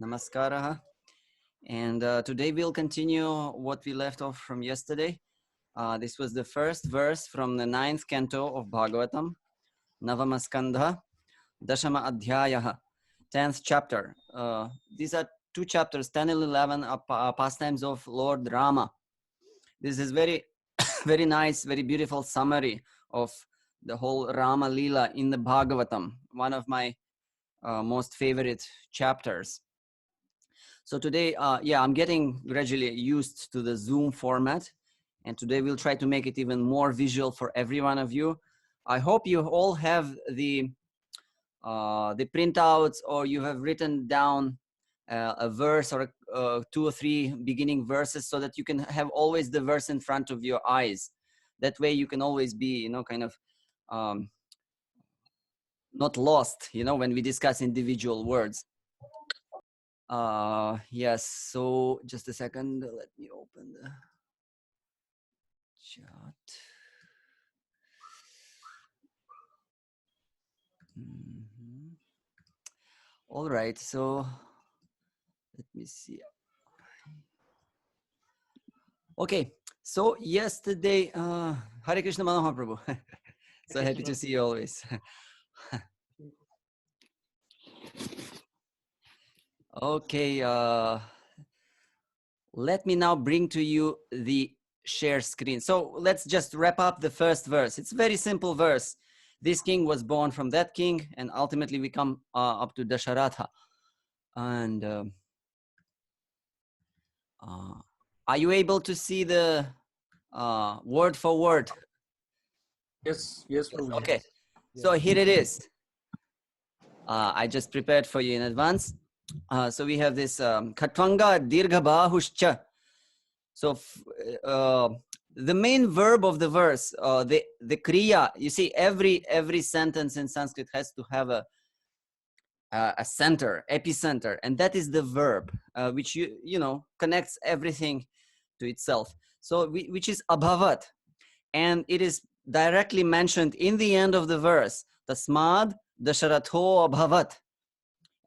Namaskaraha. And today we'll continue what we left off from yesterday. This was the first verse from the 9th canto of Bhāgavatam, Navamaskandha, Dashama Adhyayaha, 10th chapter. These are two chapters, 10 and 11, are pastimes of Lord Rama. This is very, very nice, very beautiful summary of the whole Rama Leela in the Bhāgavatam, one of my most favorite chapters. So today, I'm getting gradually used to the Zoom format, and today we'll try to make it even more visual for every one of you. I hope you all have the printouts, or you have written down a verse or two or three beginning verses, so that you can have always the verse in front of your eyes. That way you can always be, kind of not lost, when we discuss individual words. Yes, so just a second, let me open the chat. All right, so let me see. Okay, so yesterday, Hare Krishna Manohar Prabhu. So happy to see you always. Okay, let me now bring to you the share screen. So let's just wrap up the first verse. It's a very simple verse. This king was born from that king, and ultimately we come up to Dasharatha. And are you able to see the word for word? Yes. Okay, so here it is. I just prepared for you in advance. So we have this Katvanga Dirgha Bahuscha. So the main verb of the verse, the kriya, you see, every sentence in Sanskrit has to have a center, epicenter, and that is the verb, which connects everything to itself. So which is abhavat, and it is directly mentioned in the end of the verse. Tasmad dasharatho abhavat,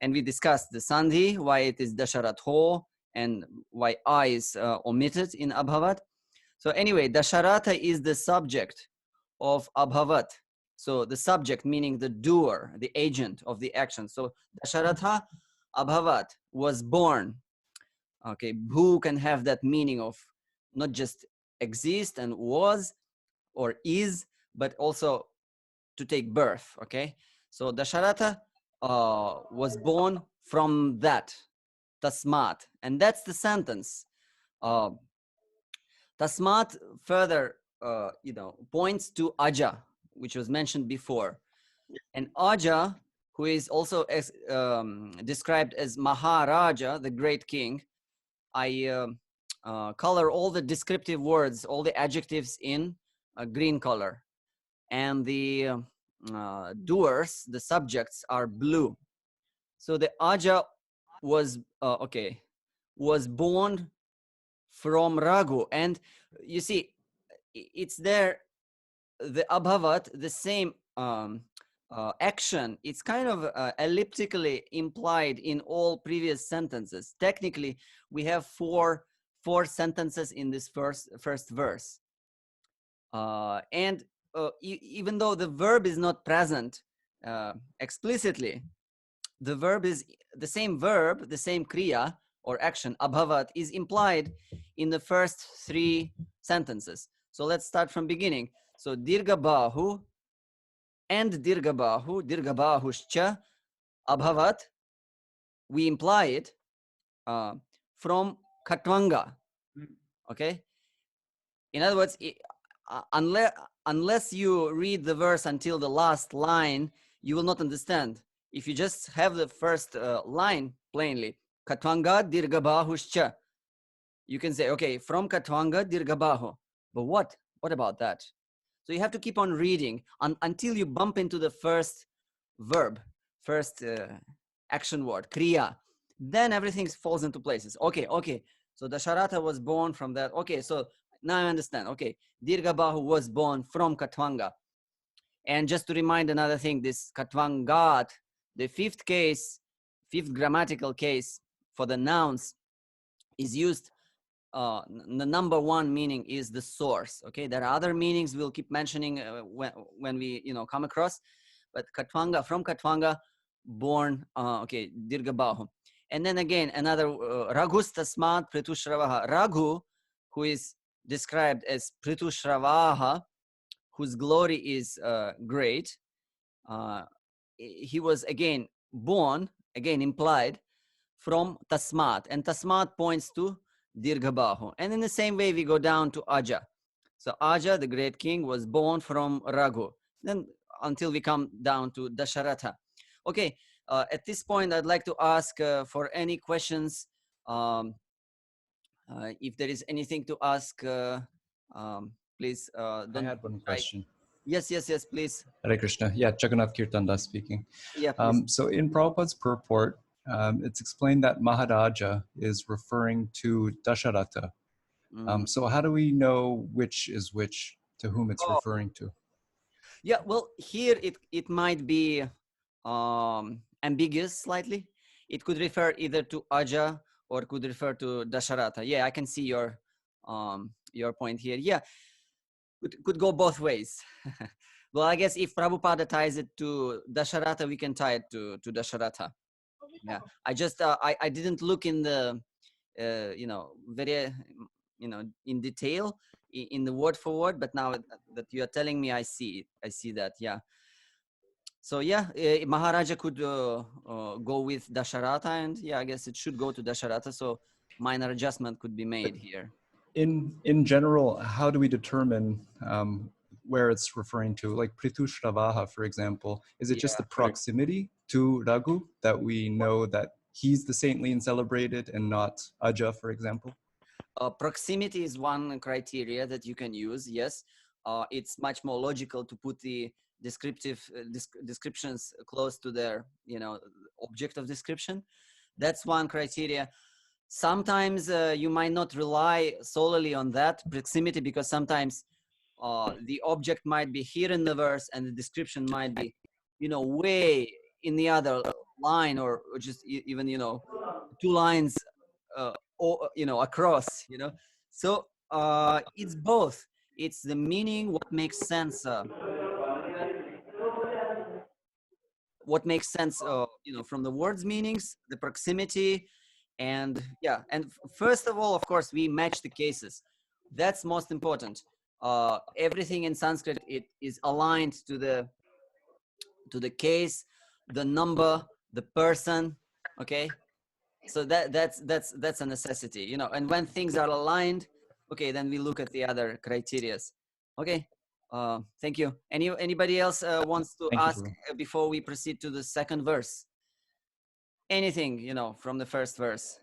and we discussed the sandhi, why it is dasharatho, and why I is omitted in abhavat. So anyway, Dasharatha is the subject of abhavat. So the subject meaning the doer, the agent of the action. So Dasharatha abhavat, was born. Okay, bhu can have that meaning of not just exist and was or is, but also to take birth. Okay, so Dasharatha was born from that, tasmat, and that's the sentence. Tasmat further, points to Aja, which was mentioned before. And Aja, who is also described as Maharaja, the great king, I color all the descriptive words, all the adjectives in a green color. And the doers, the subjects, are blue. So the Aja was, was born from Raghu. And you see, it's there, the abhavat, the same action, it's kind of elliptically implied in all previous sentences. Technically, we have four sentences in this first verse. And even though the verb is not present explicitly, the verb is the same verb, the same kriya or action, abhavat, is implied in the first three sentences. So let's start from beginning. So dirgha bahu and dirgha bahuscha abhavat, we imply it from katvanga. Okay, in other words, unless you read the verse until the last line, you will not understand. If you just have the first line plainly, katvanga dirgha bahuscha, you can say, okay, from katvanga dirgha bahu. But what about that? So you have to keep on reading until you bump into the first verb, first action word, kriya. Then everything falls into places. Okay. So Dasharatha was born from that. Okay, so now I understand. Okay, Dirgha Bahu was born from Katvanga. And just to remind another thing, this Katvangat, the fifth grammatical case for the nouns is used, the number one meaning is the source. Okay, there are other meanings we'll keep mentioning when we come across, but Katvanga, from Katvanga, born, okay, Dirgabahu. And then again another Raghus Tasmat Pritushravah. Raghu, who is described as Pritushravah, whose glory is great, he was again born, again implied, from Tasmat, and Tasmat points to Dirghabahu. And in the same way we go down to Aja. So Aja, the great king, was born from Raghu. Then until we come down to Dasharatha. Okay, at this point I'd like to ask for any questions. If there is anything to ask, please don't. I had one question. Yes, please. Hare Krishna. Yeah, Jagannath Kirtandas speaking. Yeah, please. So in Prabhupada's purport, it's explained that Maharaja is referring to Dasharatha. So how do we know which is which, to whom it's referring to? Yeah, well, here it might be ambiguous slightly. It could refer either to Aja or could refer to Dasharatha. Yeah, I can see your point here. Yeah, could go both ways. Well, I guess if Prabhupada ties it to Dasharatha, we can tie it to Dasharatha. Yeah, I just I didn't look in the very in detail in the word for word, but now that you are telling me, I see that. Yeah. So yeah, Maharaja could go with Dasharatha, and yeah, I guess it should go to Dasharatha. So minor adjustment could be made here. In general, how do we determine where it's referring to? Like Pritushravah, for example, is it just the proximity to Raghu that we know that he's the saintly and celebrated and not Aja, for example? Proximity is one criteria that you can use. Yes, it's much more logical to put the descriptive descriptions close to their object of description. That's one criteria. Sometimes you might not rely solely on that proximity, because sometimes the object might be here in the verse and the description might be way in the other line, or just even 2 lines or across. So it's both. It's the meaning, what makes sense from the words meanings, the proximity, and yeah. And first of all, of course, we match the cases. That's most important. Everything in Sanskrit, it is aligned to the case, the number, the person. Okay, so that's a necessity, and when things are aligned, okay, then we look at the other criterias. Okay, thank you. Anybody else wants to ask before we proceed to the second verse? Anything from the first verse?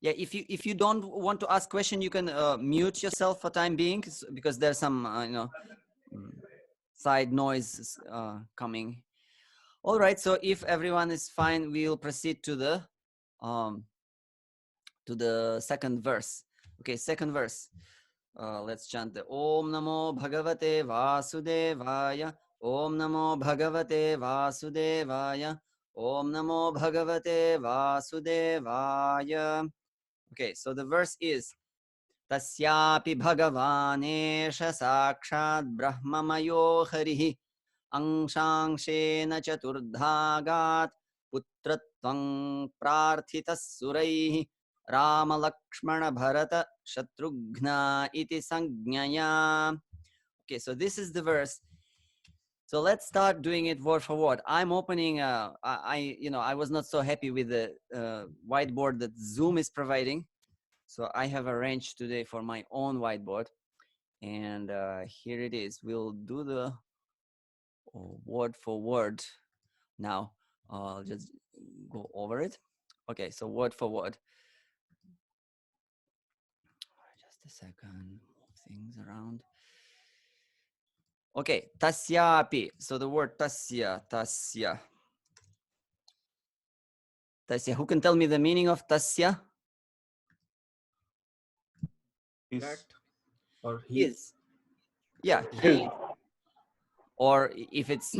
Yeah, if you don't want to ask question, you can mute yourself for time being, because there's some side noise coming. All right, so if everyone is fine, we'll proceed to the second verse. Okay, second verse. Let's chant the Om Namo Bhagavate Vasudevaya. Om Namo Bhagavate Vasudevaya. Om Namo Bhagavate Vasudevaya. Okay, so the verse is Tasyapi Bhagavanesha Sakshat Brahmamayo Harihi Angshangshena Chaturdhagat Putratvang Prarthita Suraihi Rama Lakshmana Bharata Shatrughna iti Sangnaya. Okay, so this is the verse. So let's start doing it word for word. I'm opening. I was not so happy with the whiteboard that Zoom is providing, so I have arranged today for my own whiteboard, and here it is. We'll do the word for word now. I'll just go over it. Okay, so word for word. Just a second, move things around. Okay, tasyapi. So the word tasya. Who can tell me the meaning of tasya? That or he. Is. Yeah, he. or if it's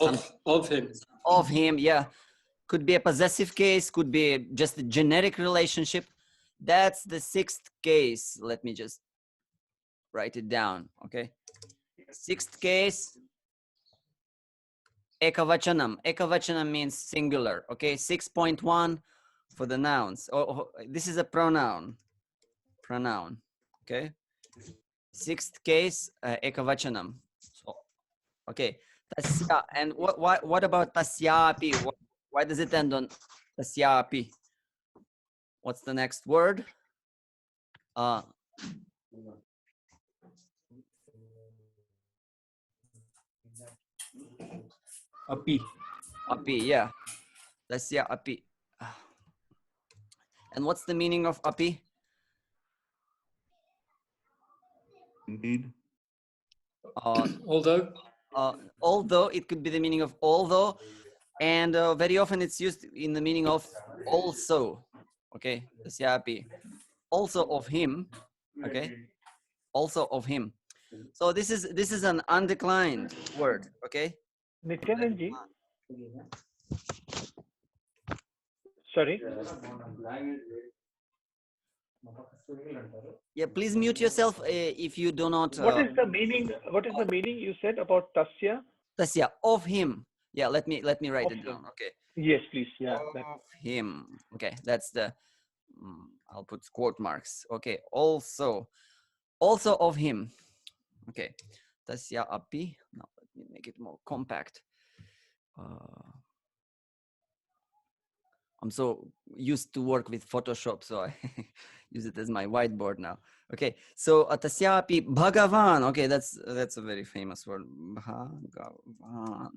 Of him. of him, yeah, could be a possessive case, could be just a generic relationship. That's the sixth case. Let me just write it down. Okay, sixth case, ekavachanam. Ekavachanam means singular. Okay, 6.1 for the nouns. This is a pronoun. Okay, sixth case, ekavachanam. So, okay, tasya. And what about tasyapi? Why does it end on tasyapi? What's the next word? Api. Api, yeah. Tasya api. And what's the meaning of api? Indeed. Although. Although, it could be the meaning of although, and very often it's used in the meaning of also. Okay, tasya api. Also of him. Okay, also of him. So this is an undeclined word. Okay. Nityananji. Sorry. Yeah, please mute yourself if you do not. What is the meaning? What is the meaning you said about tasya? Tasya of him. Yeah, let me write Of it down. him. Okay. Yes, please. Yeah. Of him. Okay, that's the. I'll put quote marks. Okay. Also of him. Okay. Tasya api. Now let me make it more compact. I'm so used to work with Photoshop, so I use it as my whiteboard now. Okay, so tasya api Bhagavan. Okay, that's a very famous word. Bhagavan.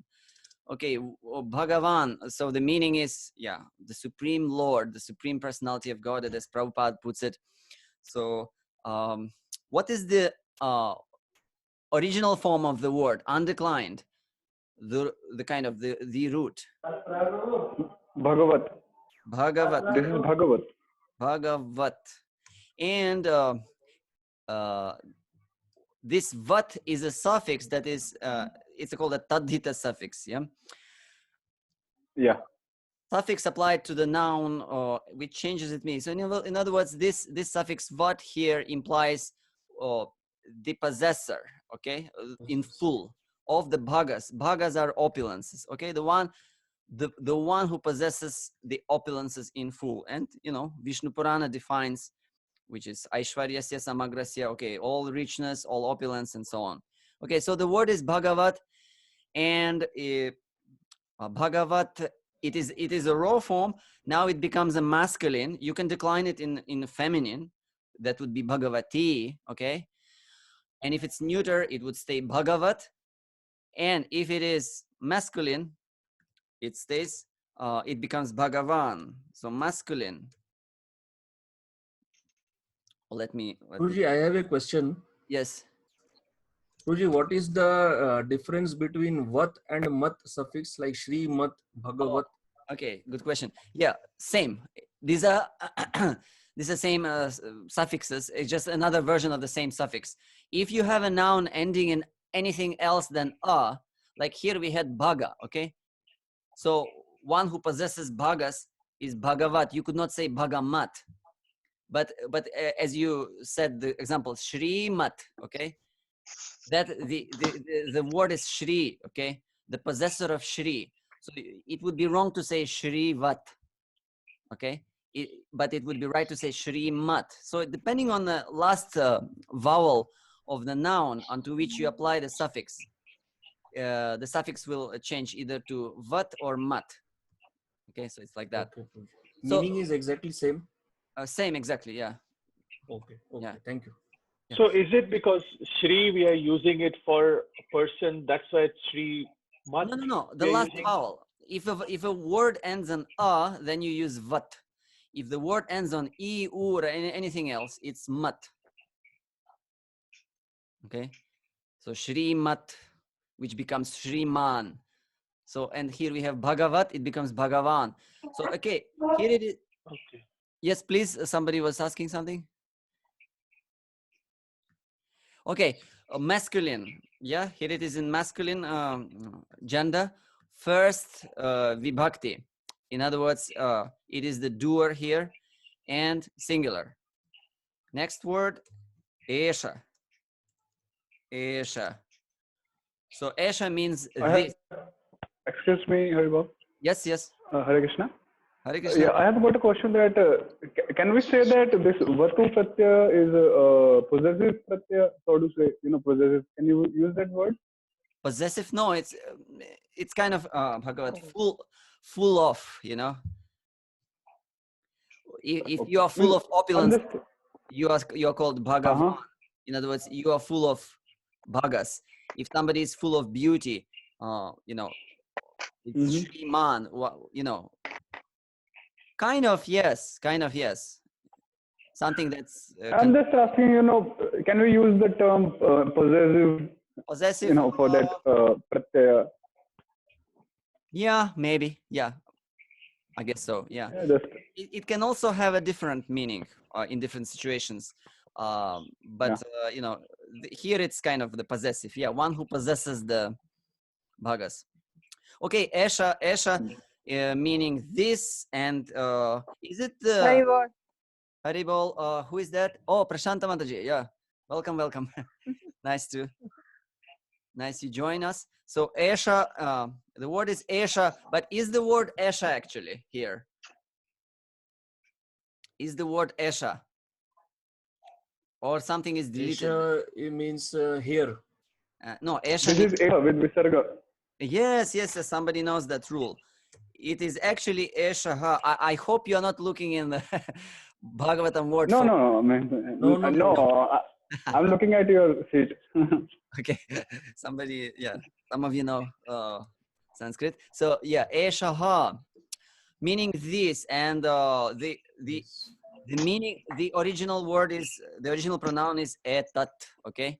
Okay, Bhagavan. So the meaning is, yeah, the Supreme Lord, the Supreme Personality of God, as Prabhupada puts it. So, what is the original form of the word, undeclined? The kind of the root. Bhagavat. Bhagavat. This is Bhagavat. Bhagavat. And this vat is a suffix that is, it's called a tadhita suffix. Yeah. Yeah. Suffix applied to the noun, which changes its meaning. So in other words, this suffix vat here implies the possessor, okay, in full of the bhagas. Bhagas are opulences, okay, the one who possesses the opulences in full. And Vishnu Purana defines, which is Aishwaryasya Samagrasya, okay, all richness, all opulence, and so on. Okay, so the word is Bhagavat, and Bhagavat, it is a raw form. Now it becomes a masculine. You can decline it in feminine. That would be Bhagavati, okay? And if it's neuter, it would stay Bhagavat. And if it is masculine, it stays, it becomes Bhagavan. So masculine. Let me. Guruji, I have a question. Yes. Guruji, what is the difference between vat and mat suffix, like Shri, mat, Bhagavat? Okay, good question. Yeah, same. These are same suffixes. It's just another version of the same suffix. If you have a noun ending in anything else than a, like here we had bhaga, okay? So one who possesses bhagas is bhagavat. You could not say bhagamat. But as you said, the example, Shri mat, okay? That the word is Shri, okay? The possessor of Shri. So it would be wrong to say Shri vat, okay? But it would be right to say Shri mat. So depending on the last vowel of the noun onto which you apply the suffix will change either to vat or mat. Okay, so it's like that. Okay. So, meaning is exactly same? Same, exactly, yeah. Okay, Yeah. Thank you. Yeah. So is it because Shri we are using it for a person, that's why it's Shri Mat? No. The last vowel. If a word ends on a, then you use vat. If the word ends on e, u, or anything else, it's mat. Okay, so Shri mat, which becomes Shriman. So, and here we have Bhagavat, it becomes Bhagavan. So, okay, here it is. Okay. Yes, please. Somebody was asking something. Okay, masculine. Yeah, here it is in masculine gender. First vibhakti. In other words, it is the doer here and singular. Next word, esha. Esha. So esha means this. Excuse me, Haribab. Yes, yes. Hare Krishna. Hare Krishna. Yeah, I have got a question that can we say that this vatu pratyaya is possessive pratyaya? So to say, possessive. Can you use that word? Possessive? No, it's kind of Bhagavat, full of, If you are full of opulence, you are called Bhagavan. In other words, you are full of bhagas. If somebody is full of beauty, it's Shriman, kind of yes. Something that's I'm just asking, can we use the term possessive, for that pratyaya? Yeah, maybe. Yeah, I guess so. Yeah. It can also have a different meaning in different situations. But here it's kind of the possessive. Yeah, one who possesses the bhagas. Okay, esha meaning this, and is it the Haribol? Who is that? Oh, Prashanta Mataji. Yeah, welcome. Nice you join us. So esha, the word is esha, but is the word esha actually here? Is the word esha? Or something is deleted? Esha, it means here. No, esha. This is esha with visarga. Yes, somebody knows that rule. It is actually esha. I hope you're not looking in the Bhagavatam word. No, I'm looking at your sheet. Okay, some of you know Sanskrit. So yeah, esha meaning this, and the meaning, the original pronoun is etat. Okay,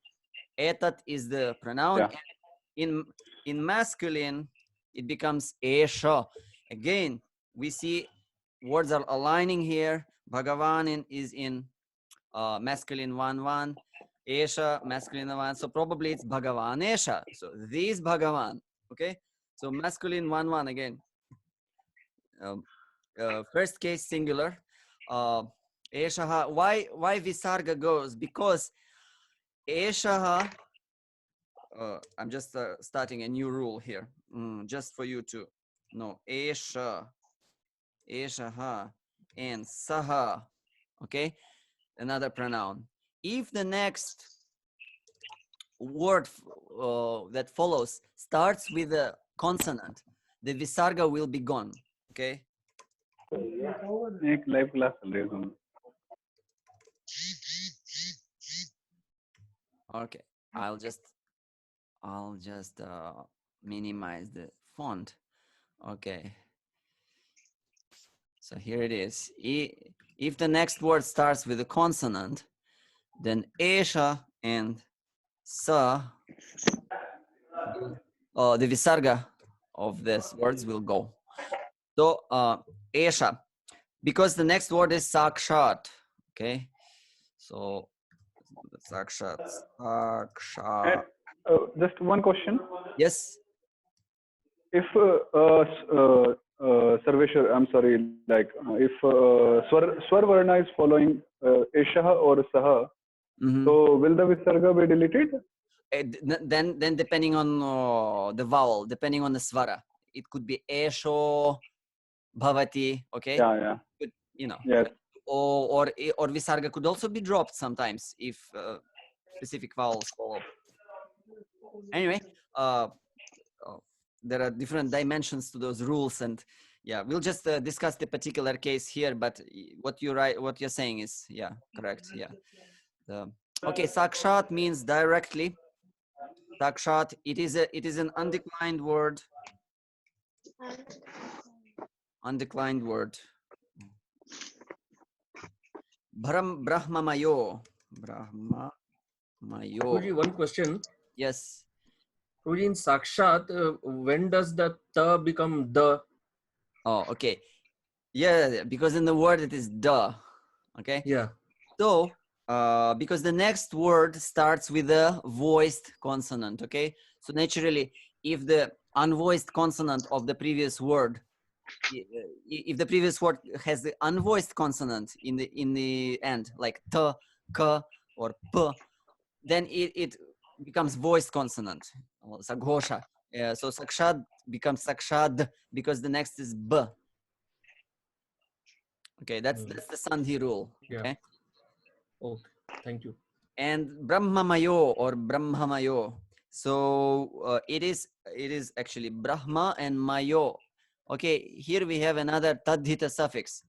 etat is the pronoun. Yeah. In masculine, it becomes esha. Again, we see words are aligning here. Bhagavan is in masculine 1-1. Esha, masculine 1. So probably it's Bhagavan Esha. So this Bhagavan. Okay. So masculine 1-1 again. First case singular. Eshaha. Why Visarga goes? Because Eshaha. I'm just starting a new rule here, just for you to know. Esha, Eshaha, and Saha. Okay, another pronoun. If the next word that follows starts with a consonant, the Visarga will be gone. Okay. Live class. Okay, I'll just minimize the font. Okay, so here it is. If the next word starts with a consonant, then esha and sa, the visarga of these words will go. So esha, because the next word is sakshat. Okay, so sakshat. Just one question. Yes. If Sarveshwar, I'm sorry, like if Swar Varna is following Eshaha or Saha, so will the Visarga be deleted? Then depending on the vowel, depending on the svara, it could be Esho, Bhavati, okay? Yeah. But, yes. Or Visarga could also be dropped sometimes if specific vowels follow. Anyway, there are different dimensions to those rules, and yeah, we'll just discuss the particular case here. But what you're saying is correct. Yeah. Okay, sakshat means directly. Sakshat. It is an undeclined word. Undeclined word. Brahmamayo. Guruji, one question. Yes. Guruji, in sakshat, when does the ta become the? Oh, okay. Yeah, because in the word it is da. Okay. Yeah. So because the next word starts with a voiced consonant. Okay, so naturally, if the unvoiced consonant of the previous word, if the previous word has the unvoiced consonant in the end, like t, k, or p, then it becomes voiced consonant, or saghosha. So sakshad becomes sakshad because the next is b. Okay, that's the sandhi rule. Okay. Okay, thank you. And brahmamayo or brahmamayo. So it is actually brahma and mayo. Okay, here we have another tadhita suffix.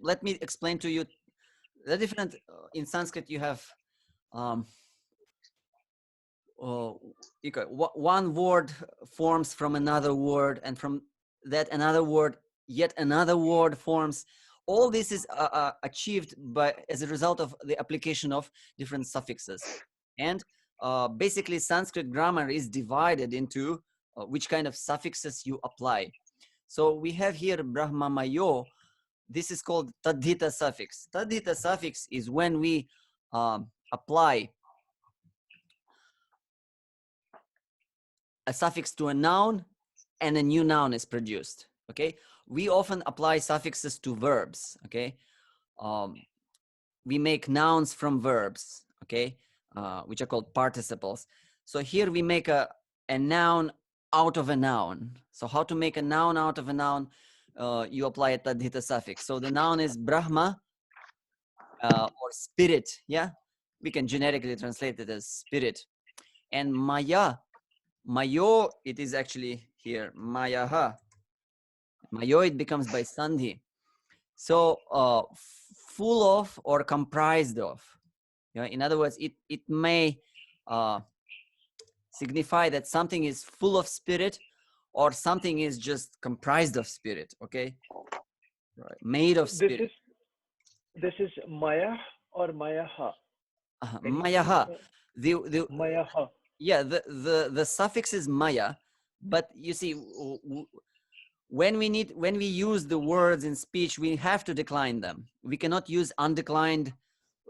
Let me explain to you the different in Sanskrit. You have one word forms from another word, and from that another word, yet another word forms. All this is achieved as a result of the application of different suffixes. And basically Sanskrit grammar is divided into which kind of suffixes you apply. So we have here brahmamayo. This is called tadhita suffix. Tadhita suffix is when we apply a suffix to a noun and a new noun is produced. Okay, we often apply suffixes to verbs. Okay, we make nouns from verbs. Okay, which are called participles. So here we make a noun out of a noun. So how to make a noun out of a noun? You apply a tadhita suffix. So the noun is brahma or spirit. Yeah, we can generically translate it as spirit. And maya, mayo, it is actually here mayaha. Mayo, it becomes by sandhi. So full of or comprised of. You know, in other words, it may signify that something is full of spirit or something is just comprised of spirit. Okay, right, made of spirit. This is maya or mayaha. Mayaha. The mayaha. Yeah, the suffix is maya, but you see, when we use the words in speech, we have to decline them. We cannot use undeclined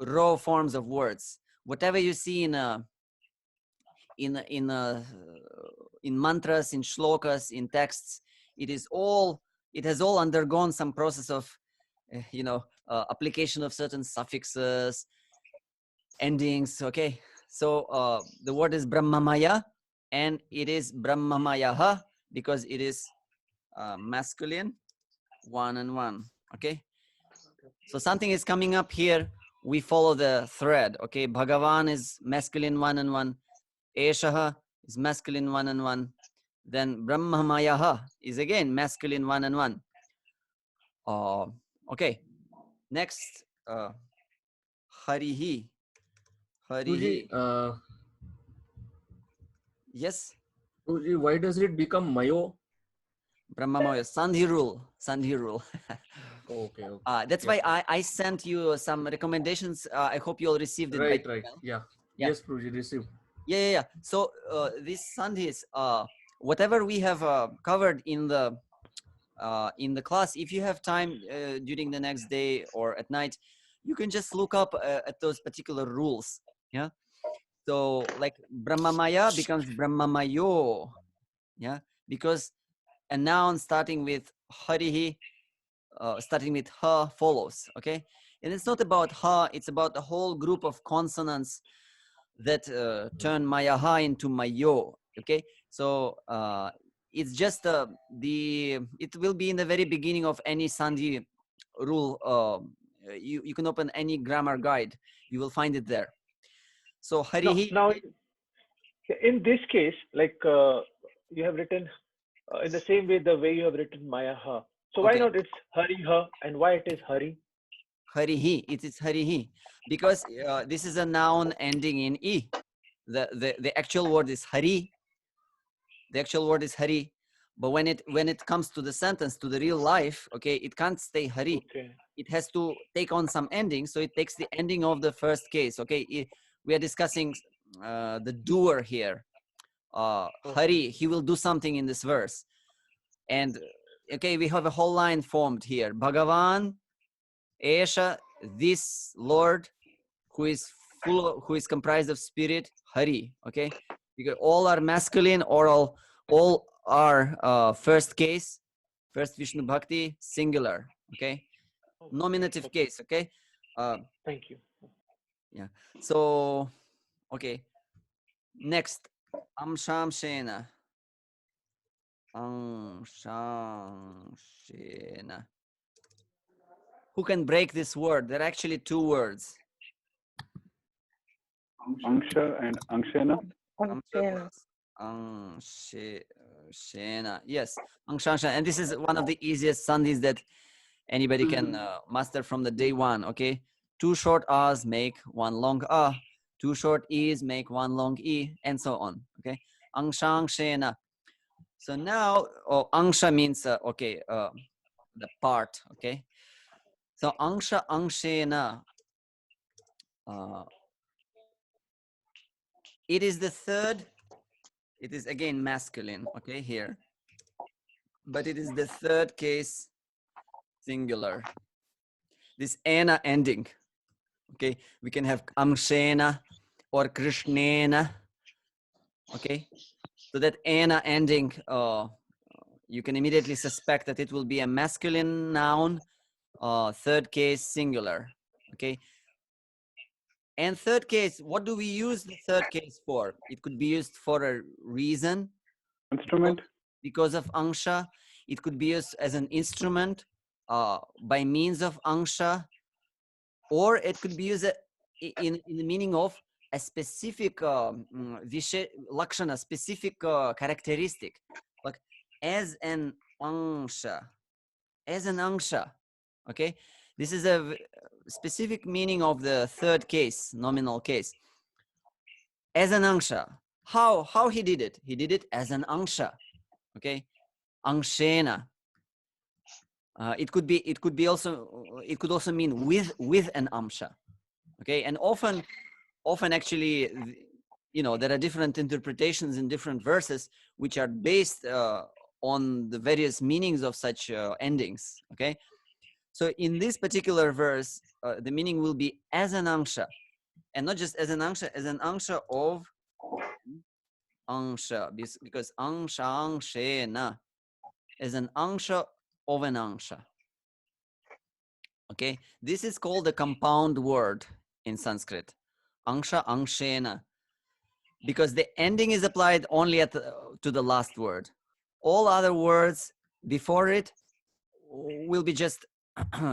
raw forms of words. Whatever you see in mantras, in shlokas, in texts, it has all undergone some process of application of certain suffixes, endings. Okay, so the word is brahmamaya, and it is brahmamayaha because it is masculine, one and one. Okay, so something is coming up here. We follow the thread. Okay, Bhagavan is masculine, one and one. Eshaha is masculine, one and one. Then brahmamayaha is again masculine, one and one. Okay, next harihi. Guruji, Yes. Guruji, why does it become mayo? Brahmamaya, sandhi rule. Okay. That's why I sent you some recommendations. I hope you all received it. Right. Yeah. Yes, Guruji, received. Yeah. So these sandhis, whatever we have covered in the class, if you have time during the next day or at night, you can just look up at those particular rules. Yeah. So like brahmamaya becomes brahmamayo. Yeah, because a noun starting with harihi, starting with ha follows. Okay, and it's not about ha; it's about the whole group of consonants that turn mayaha into mayo. Okay, so it's just it will be in the very beginning of any sandhi rule. You can open any grammar guide, you will find it there. So harihi. Now in this case, like you have written in the same way the way you have written mayaha. So why not it's hariha, and why it is hari? Harihi, it is harihi because this is a noun ending in e. The actual word is hari. The actual word is hari, but when it comes to the sentence, to the real life, okay, it can't stay hari. Okay. It has to take on some ending, so it takes the ending of the first case. Okay, we are discussing the doer here. Hari, he will do something in this verse, and okay, we have a whole line formed here. Bhagavan Esha, this Lord who is who is comprised of spirit, Hari. Okay, because all are masculine, or all are first case, first Vishnu Bhakti, singular. Okay, nominative case. Okay, Thank you. yeah. So okay, next, Amshamshena. Amshamshena. Who can break this word? There are actually two words. Anksha and Ankshena. Shena. Yes, Angshansha. And this is one of the easiest sandhis that anybody can master from the day one. Okay, two short A's make one long A, two short E's make one long E, and so on. Okay, Angshangshena. So now, Angsha means okay, the part. Okay, so Angsha Angshena. It is the third. It is again masculine. Okay, here. But it is the third case singular. This ena ending. Okay, we can have amshena or krishnena. Okay, so that ena ending, you can immediately suspect that it will be a masculine noun, third case singular. Okay, and third case, what do we use the third case for? It could be used for a reason. Instrument. Because of angsha. It could be used as an instrument by means of angsha, or it could be used in the meaning of a specific lakshana, specific characteristic, like as an angsha, okay. This is a specific meaning of the third case, nominal case, as an angsha. How he did it as an angsha. Okay, angshena. It could also mean with an amsha. Okay, and often actually, you know, there are different interpretations in different verses which are based on the various meanings of such endings. Okay, so in this particular verse, the meaning will be as an angsha, and not just as an angsha of angsha, because angsha angshena, as an angsha of an angsha. Okay, this is called a compound word in Sanskrit, angsha angshena, because the ending is applied only to the last word. All other words before it will be just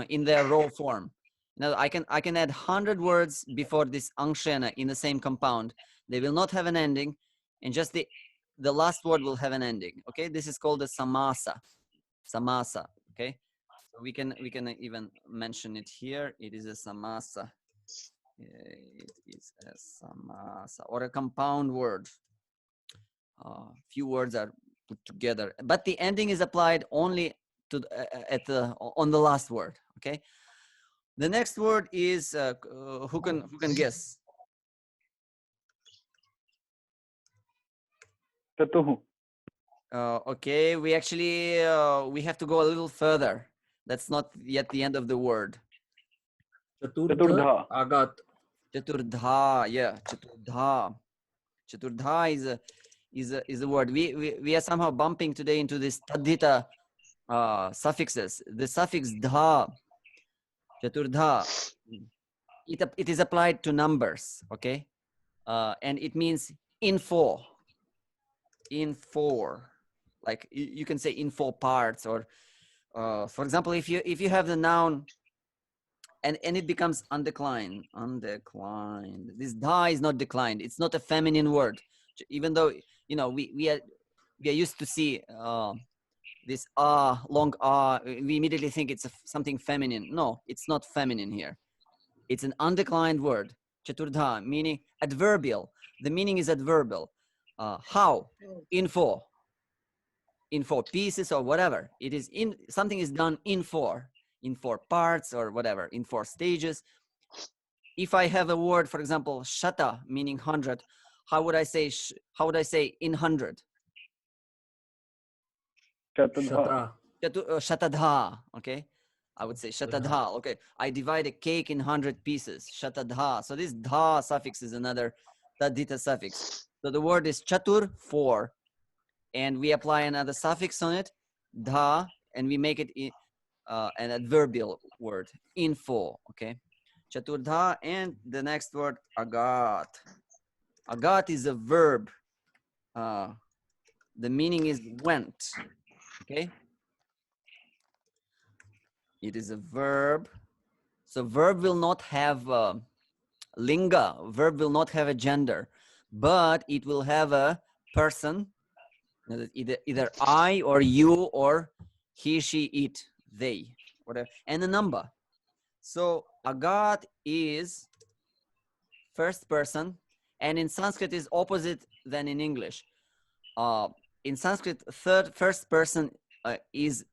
in their raw form. Now I can add 100 words before this angshena in the same compound. They will not have an ending, and just the last word will have an ending. Okay, this is called a samasa. Okay, so we can even mention it here. It is a samasa. It is a samasa, or a compound word. Few words are put together, but the ending is applied only to on the last word. Okay, the next word is who can guess? Chatuhu. Okay, we actually we have to go a little further. That's not yet the end of the word. Chaturdha. Agat. Chaturdha, yeah, chaturdha. Chaturdha is a word. We are somehow bumping today into this tadhita suffixes. The suffix dha, chaturdha, it is applied to numbers. Okay, and it means in four, like you can say in four parts, or for example, if you have the noun and it becomes undeclined. This dha is not declined. It's not a feminine word, even though, you know, we are used to see this long we immediately think it's something feminine. No, it's not feminine here. It's an undeclined word, chaturdha, meaning adverbial. The meaning is adverbial. How? In four pieces or whatever. It is something is done in four parts or whatever, in four stages. If I have a word, for example, shata, meaning 100, how would I say in 100? Chatudha. Shatadha. Okay, I would say shatadha. Okay, I divide a cake in 100 pieces. Shatadha. So this dha suffix is another tadita suffix. So the word is chatur, 4, and we apply another suffix on it, dha, and we make it an adverbial word, info. Okay, chaturdha, and the next word agat. Agat is a verb. The meaning is went. Okay, it is a verb. So verb will not have linga. Verb will not have a gender, but it will have a person, either I or you or he, she, it, they, whatever, and a number. So agat is first person, and in Sanskrit is opposite than in English. In Sanskrit, first person is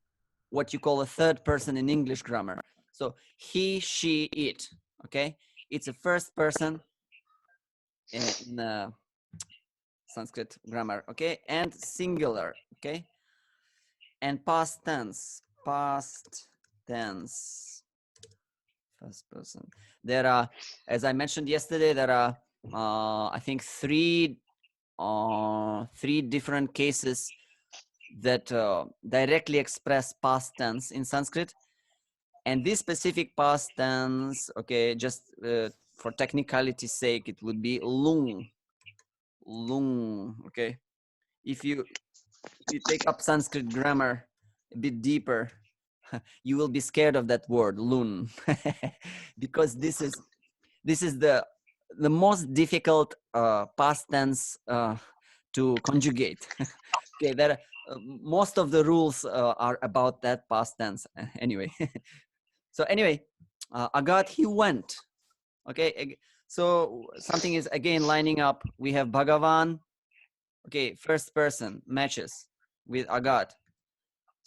what you call a third person in English grammar. So he, she, it. Okay, it's a first person in Sanskrit grammar. Okay, and singular. Okay, and past tense. Past tense. First person. There are, as I mentioned yesterday, there are I think three different cases that directly express past tense in Sanskrit. And this specific past tense, okay, just for technicality's sake, it would be lung. Lung, okay. If you take up Sanskrit grammar a bit deeper, you will be scared of that word, lun, because this is the most difficult past tense to conjugate. Okay, there most of the rules are about that past tense anyway. So anyway, agat, he went. Okay, so something is again lining up. We have Bhagavan. Okay, first person matches with agat.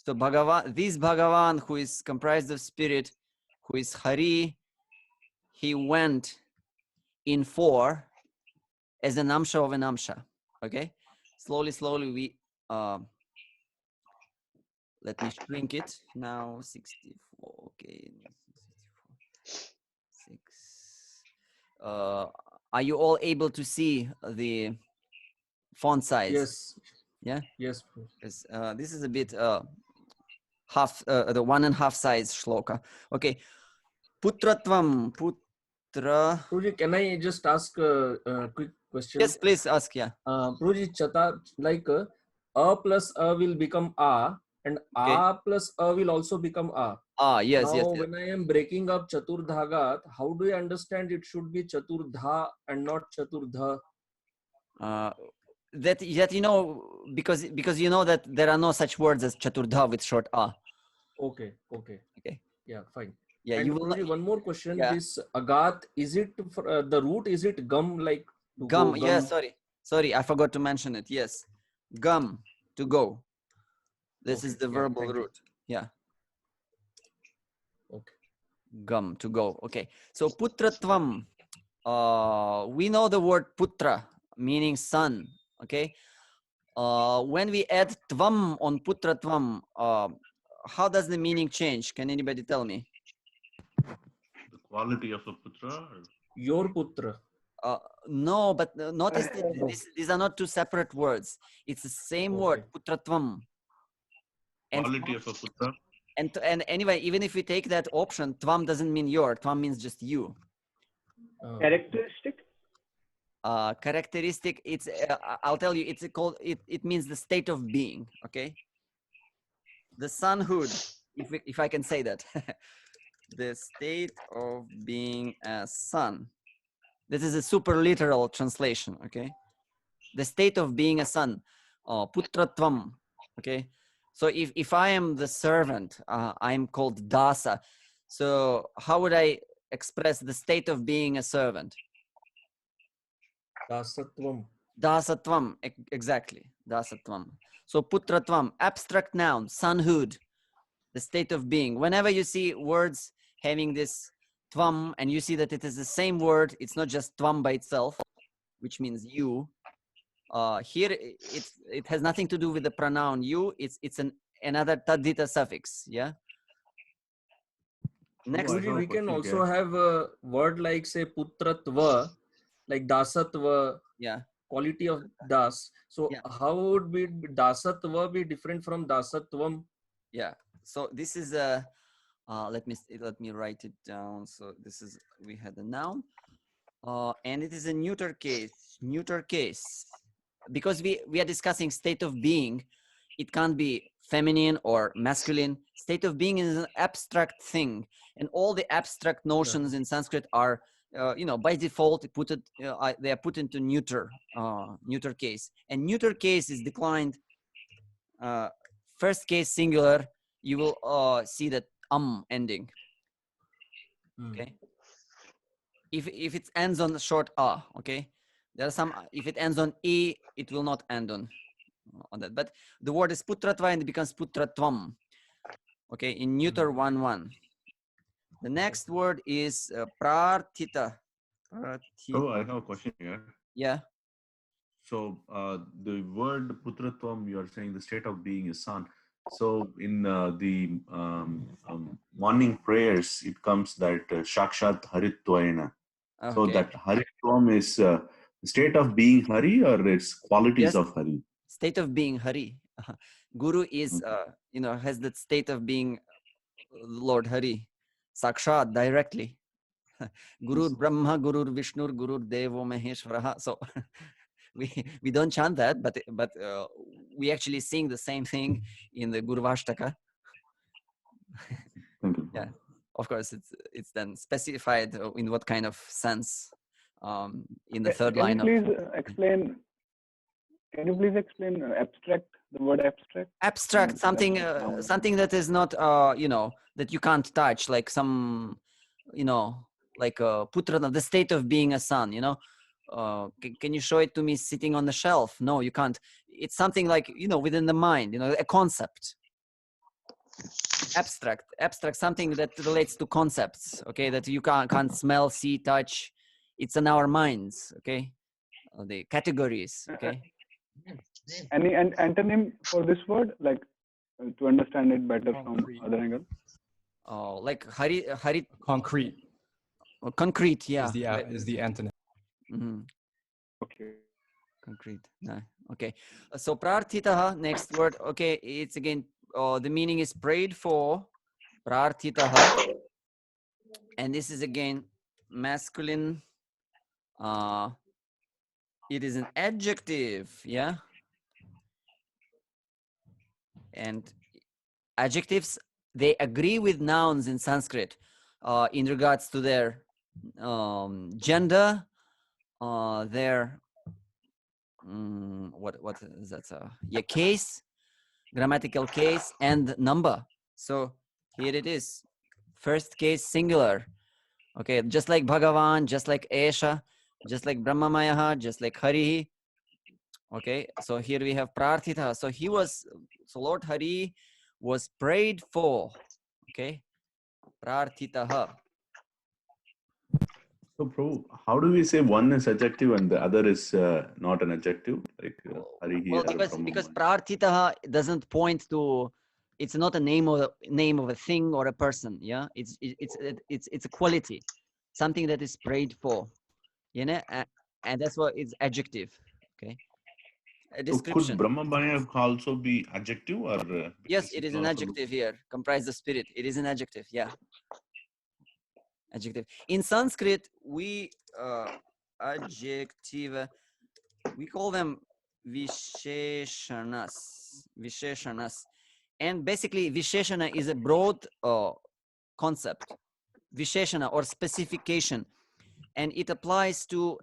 So Bhagavan, this Bhagavan who is comprised of spirit, who is Hari, he went in 4 as an amsha of an amsha. Okay, slowly we let me shrink it now. 64. Okay, 6. Are you all able to see the font size? Yes. Yeah. Yes. Because this is a bit half the 1.5 size shloka. Okay. Putratvam. Putra. Prabhuji, can I just ask a quick question? Yes, please ask. Yeah. Prabhuji, chata, like a plus a will become a, and Okay. a plus a will also become a. Yes, now, yes, yes. when I am breaking up Chaturdhagat, how do I understand it should be Chaturdha and not Chaturdha? That you know, because you know that there are no such words as Chaturdha with short a. Okay. Okay. Yeah, fine. Yeah, And you will. Prabhuji, one more question. Yeah. This agat, is it for, the root? Is it gum, like to Gum. go? Yeah, sorry, I forgot to mention it. Yes, gum, to go. This is the verbal root. Yeah. Okay. Gum, to go. Okay. So putratvam. We know the word putra meaning son. Okay. When we add tvam on putratvam, how does the meaning change? Can anybody tell me? The quality of a putra? Or? Your putra. No, but notice that these are not two separate words. It's the same word, putratvam. Quality of a putra? And anyway, even if we take that option, tvam doesn't mean your. Tvam means just you. Characteristic? Characteristic. It's I'll tell you. It's called. It means the state of being. Okay. The sonhood, if I can say that. The state of being a son. This is a super literal translation. Okay. The state of being a son. Putratvam. Okay. So if I am the servant, I'm called dasa. So how would I express the state of being a servant? Dasatvam. Dasatvam, exactly. Dasatvam. So putratvam, abstract noun, sonhood, the state of being. Whenever you see words having this tvam and you see that it is the same word, it's not just tvam by itself, which means you. Here it has nothing to do with the pronoun you. It's another tadita suffix. Yeah. Next, I have a We can question also here. have a word like say putratva, like dasatva, yeah, quality of das. So yeah, how would be dasatva be different from dasatvam? yeah. So this is a. Let me write it down. So this is, we had a noun, and it is a neuter case. Neuter case, because we are discussing state of being. It can't be feminine or masculine. State of being is an abstract thing, and all the abstract notions in Sanskrit are, by default they are put into neuter case, and neuter case is declined. First case singular, you will see that ending. Okay, if it ends on the short a, okay, there are some, if it ends on e, it will not end on that, but the word is putratva and it becomes putratvam, okay, in neuter 1-1. The next word is prarthita. So I have a question here. Yeah, So the word putratvam, you are saying the state of being is son. So in the morning prayers, it comes that shakshat haritvaena. So okay, that haritvam is the state of being Hari, or its qualities yes, of Hari? state of being Hari. Guru is Okay. has that state of being Lord Hari, sakshat, directly. Guru Brahma, Guru Vishnu, Guru Devo Maheshwaraha. So we don't chant that, but we actually sing the same thing in the Guru Vashtaka. Thank you. Yeah, of course, it's then specified in what kind of sense in the third Can you line of please explain? Can you please explain abstract? The word abstract. abstract, something Abstract noun. something that is not that you can't touch, like some, like putra, the state of being a son, can you show it to me sitting on the shelf? No, you can't. It's something like, within the mind, a concept. Abstract, something that relates to concepts, okay, that you can't smell, see, touch. It's in our minds, okay, the categories, okay. Any antonym for this word, like to understand it better from Concrete. other angle? Like hari Concrete concrete, yeah, is the antonym. Mhm. Okay. Concrete. No. Okay. So prarthitaha, next word. Okay, it's again, the meaning is prayed for. Prarthitaha. And this is again masculine. It is an adjective, yeah. And adjectives, they agree with nouns in Sanskrit in regards to their gender, their what is that? Yeah, case, grammatical case, and number. So here it is, first case singular. Okay, just like Bhagavan, just like Esha, just like Brahmamayaha, just like Hari. Okay, so here we have Prarthita. So Lord Hari was prayed for. Okay, Prarthitaha. So, Prabhu, how do we say one is adjective and the other is not an adjective? Like Harihi Well, or because Brahma. Prarthitaha doesn't point to, it's not a name of a thing or a person. Yeah, it's a quality, something that is prayed for. And that's what it's adjective. Okay, a So description. could Brahma also be adjective, or Yes, because it it is will an also look. adjective here. Comprise the spirit. It is an adjective. Yeah, adjective. In Sanskrit, we adjective, we call them visheshanas. And basically, visheshana is a broad concept, visheshana or specification, and it applies to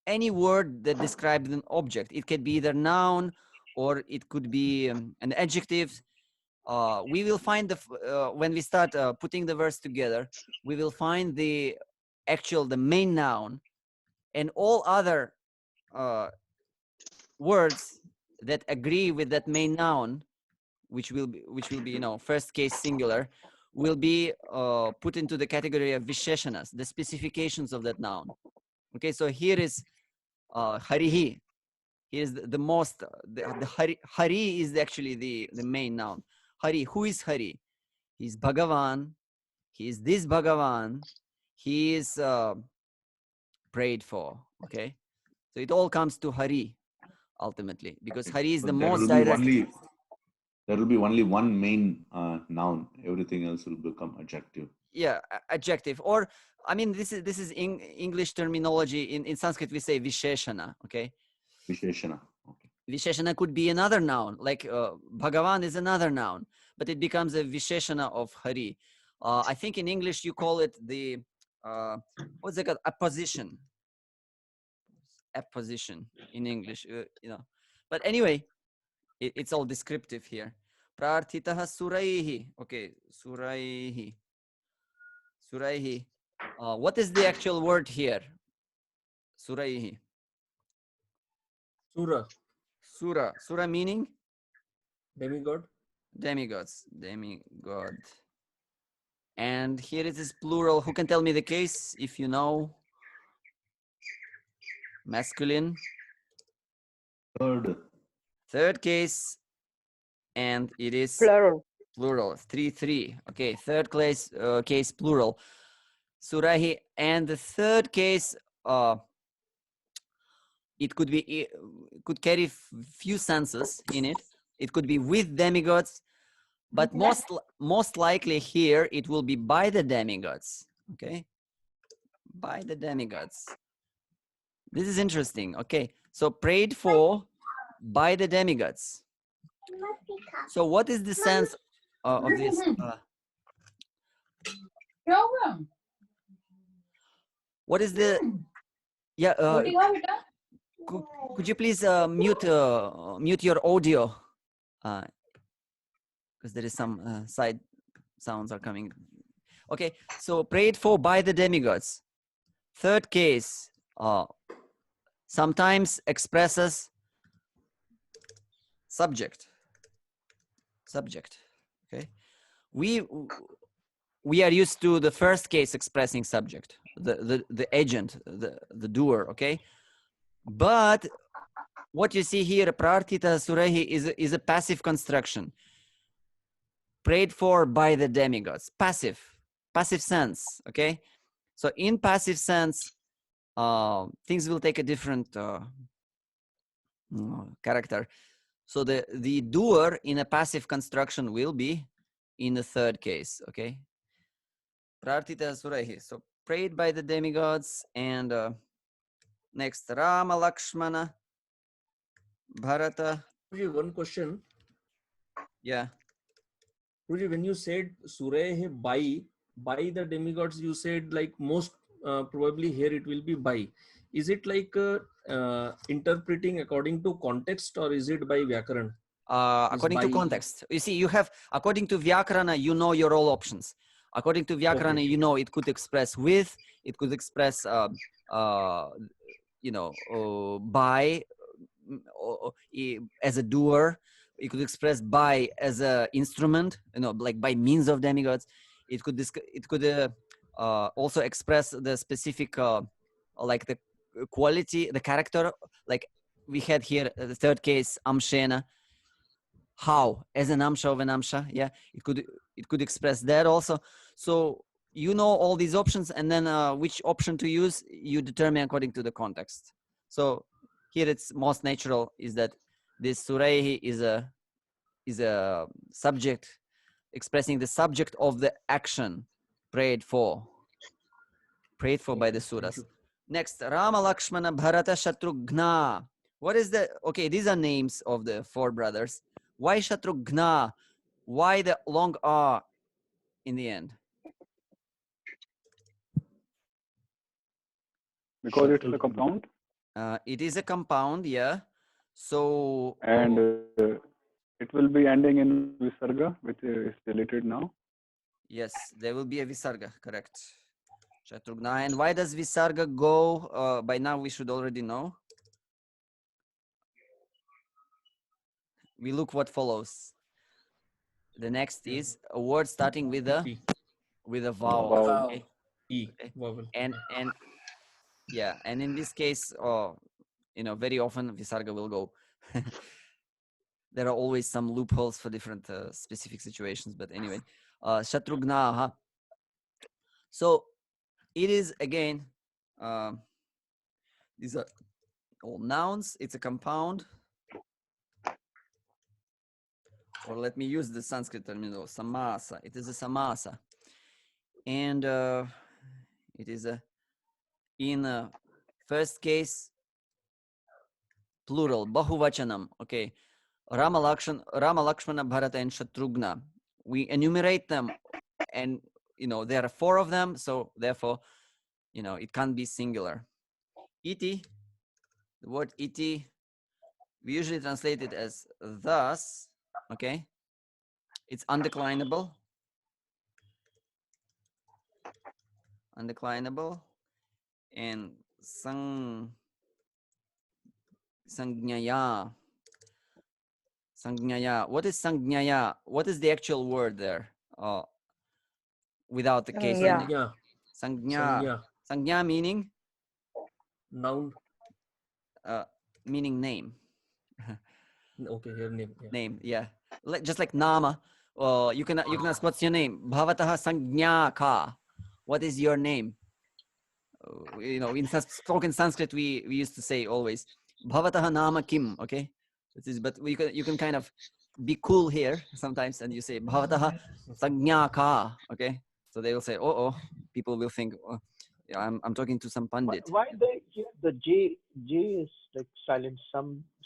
any word that describes an object. It could be either noun or it could be an adjective. We will find when we start putting the verse together, we will find the main noun, and all other words that agree with that main noun, which will be first case singular, will be put into the category of visheshanas, the specifications of that noun. Okay, so here is harihi. Here is the most the hari is actually the main noun. Hari, who is Hari? He's Bhagavan, he is this Bhagavan, he is prayed for. Okay, so it all comes to Hari ultimately, because Hari is So the there most will be direct. only one main noun. Everything else will become adjective. Yeah, adjective. Or I mean, this is English terminology. In Sanskrit we say visheshana. Okay, Visheshana. Okay. visheshana could be another noun, like Bhagavan is another noun, but it becomes a visheshana of Hari. I think in English you call it the what's it called, apposition. Apposition in English, but anyway, it's all descriptive here. Prarthitaha suraihi. Okay, suraihi. Suraihi. What is the actual word here? Suraihi. Sura, Sura. Sura meaning? demigod. Demigods. Demigod. And here it is plural. Who can tell me the case if you know? Masculine. Third case. And it is Plural. plural. 3-3. Okay, third case plural. Surahi. And the third case, it could carry few senses in it. It could be with demigods, but most likely here it will be by the demigods. Okay, by the demigods. This is interesting. Okay, so prayed for by the demigods. So what is the sense of this? What is the? Yeah. Could you please mute your audio? Because there is some side sounds are coming. Okay, so prayed for by the demigods. Third case, sometimes expresses subject. Okay, we are used to the first case expressing subject, the agent, the doer. Okay, but what you see here, prarthita surehi, is a passive construction. Prayed for by the demigods. Passive sense. Okay, so in passive sense, things will take a different character. So the doer in a passive construction will be in the third case. Okay, prarthita surehi. So prayed by the demigods. And next, Rama, Lakshmana, Bharata. One question. Yeah. Ruji, when you said Sureh by the demigods, you said like most probably here it will be by. Is it like interpreting according to context, or is it by Vyakaran? According to context. You see, you have, according to Vyakarana, you know your all options. According to Vyakarana, okay, you know it could express with, it could express, by, as a doer. It could express by as a instrument, like by means of demigods. It could also express the specific, like the quality, the character. Like we had here, the third case, amshena. How, as an amsha of an amsha. Yeah, it could express that also. So you know all these options, and then which option to use you determine according to the context. So here it's most natural is that this surehi is a subject expressing the subject of the action prayed for by the suras. Next, Rama, Lakshmana, Bharata, Shatrughna. What is the, okay, these are names of the four brothers. Why Shatrughna? Why the long R in the end? Because it's a compound. It is a compound, yeah. So. And it will be ending in visarga, which is deleted now. Yes, there will be a visarga, correct. Shatrughna. And why does visarga go? By now we should already know. We look what follows. The next is a word starting with a vowel. Okay? Vowel. And yeah, and in this case, very often visarga will go. There are always some loopholes for different specific situations, but anyway, Shatrughna. So it is again, these are all nouns. It's a compound, or let me use the Sanskrit term, samasa. It is a samasa, and it is a in first case plural, bahuvachanam. Okay, Rama, Lakshmana, Bharata, and Shatrugna. We enumerate them, and there are 4 of them, so therefore it can't be singular. Iti, the word iti, we usually translate it as thus. Okay, it's undeclinable, and sangnaya. What is sangnaya? What is the actual word there? Without the case ending. Sangnya meaning Noun. Meaning name. Okay, here name. Name, yeah. Just like nama. You can ask, what's your name? Bhavataha sangnya ka. What is your name? In spoken Sanskrit, we used to say always Bhavataha nama kim. Okay, but you can kind of be cool here sometimes, and you say Bhavataha sangnya ka. Okay, so they will say, oh, people will think, yeah, I'm talking to some pandit. Why the J is like silent?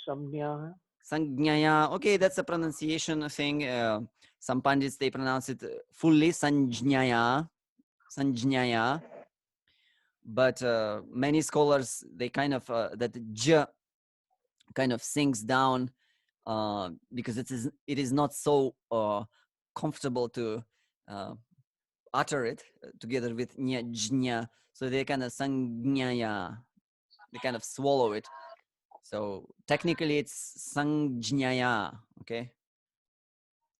Samnya. Sanjnaya. Okay, that's a pronunciation thing. Some pandits, they pronounce it fully sanjnaya. But many scholars, they kind of that j kind of sinks down because it is not so comfortable to utter it together with nya jnya. So they kind of sanjnaya. They kind of swallow it. So technically it's sanjnaya. Okay.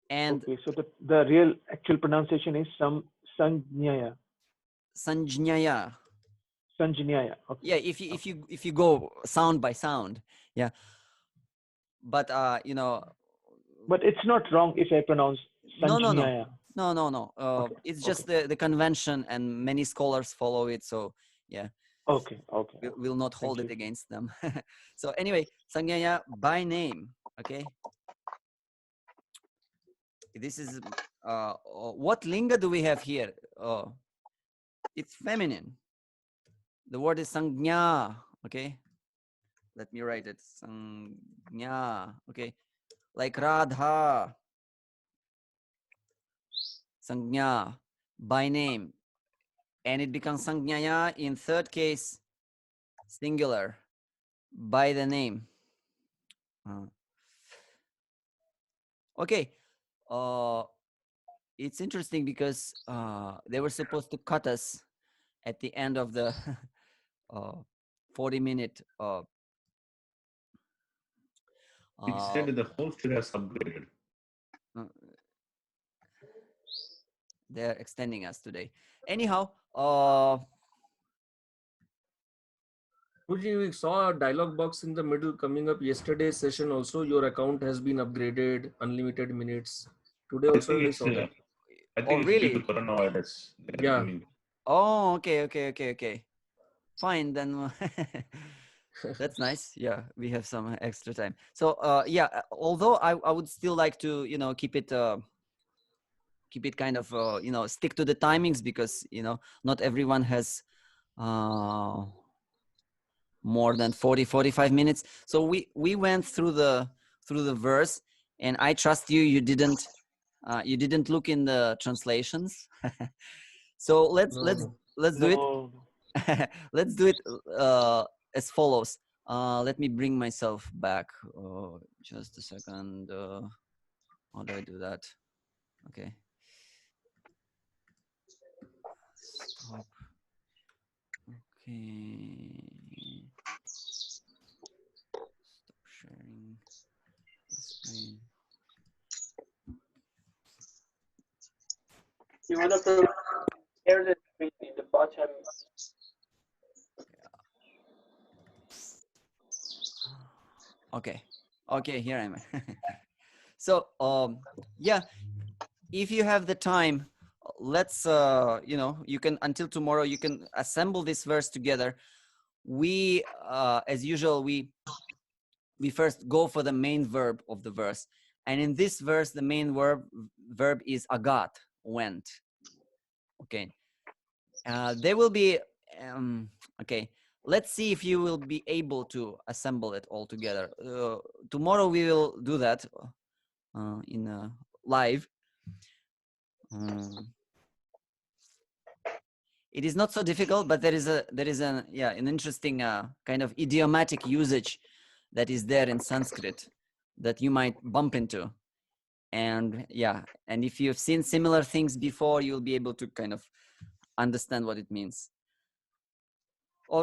And okay, so the real actual pronunciation is sanjnaya. Sanjnaya. Okay. Yeah, if you go sound by sound, yeah. But But it's not wrong if I pronounce sanjnaya. No. Okay. It's just the convention, and many scholars follow it. So yeah. Okay. We'll not hold it against them. So anyway, Sanjnaya by name. Okay. This is what linga do we have here? It's feminine. The word is sangnya. Okay, let me write it. Sangnya. Okay, like Radha. Sangnya by name, and it becomes sangnyaya in third case singular by the name. Okay. It's interesting because they were supposed to cut us at the end of the 40-minute. He said the host has upgraded. They're extending us today. Anyhow, We saw a dialog box in the middle coming up yesterday's session also. Your account has been upgraded, unlimited minutes. Today also I saw that. I think it's really? due to coronavirus. Yeah. Oh, okay. Fine, then. That's nice. Yeah, we have some extra time. So yeah, although I would still like to keep it kind of stick to the timings, because not everyone has more than 45 minutes. So we went through the verse, and I trust you didn't look in the translations. So let's do it. Let's do it as follows. Let me bring myself back. Just a second. How do I do that? Okay. Stop. Okay. Stop sharing the screen. You want to share the screen in the bottom. Okay, here I am. So yeah, if you have the time, let's you know, you can, until tomorrow you can assemble this verse together. We as usual, we first go for the main verb of the verse, and in this verse the main verb is agat, went. Okay, there will be okay, let's see if you will be able to assemble it all together. Tomorrow we will do that in live. It is not so difficult, but there is an interesting kind of idiomatic usage that is there in Sanskrit that you might bump into. And yeah, and if you've seen similar things before, you'll be able to kind of understand what it means.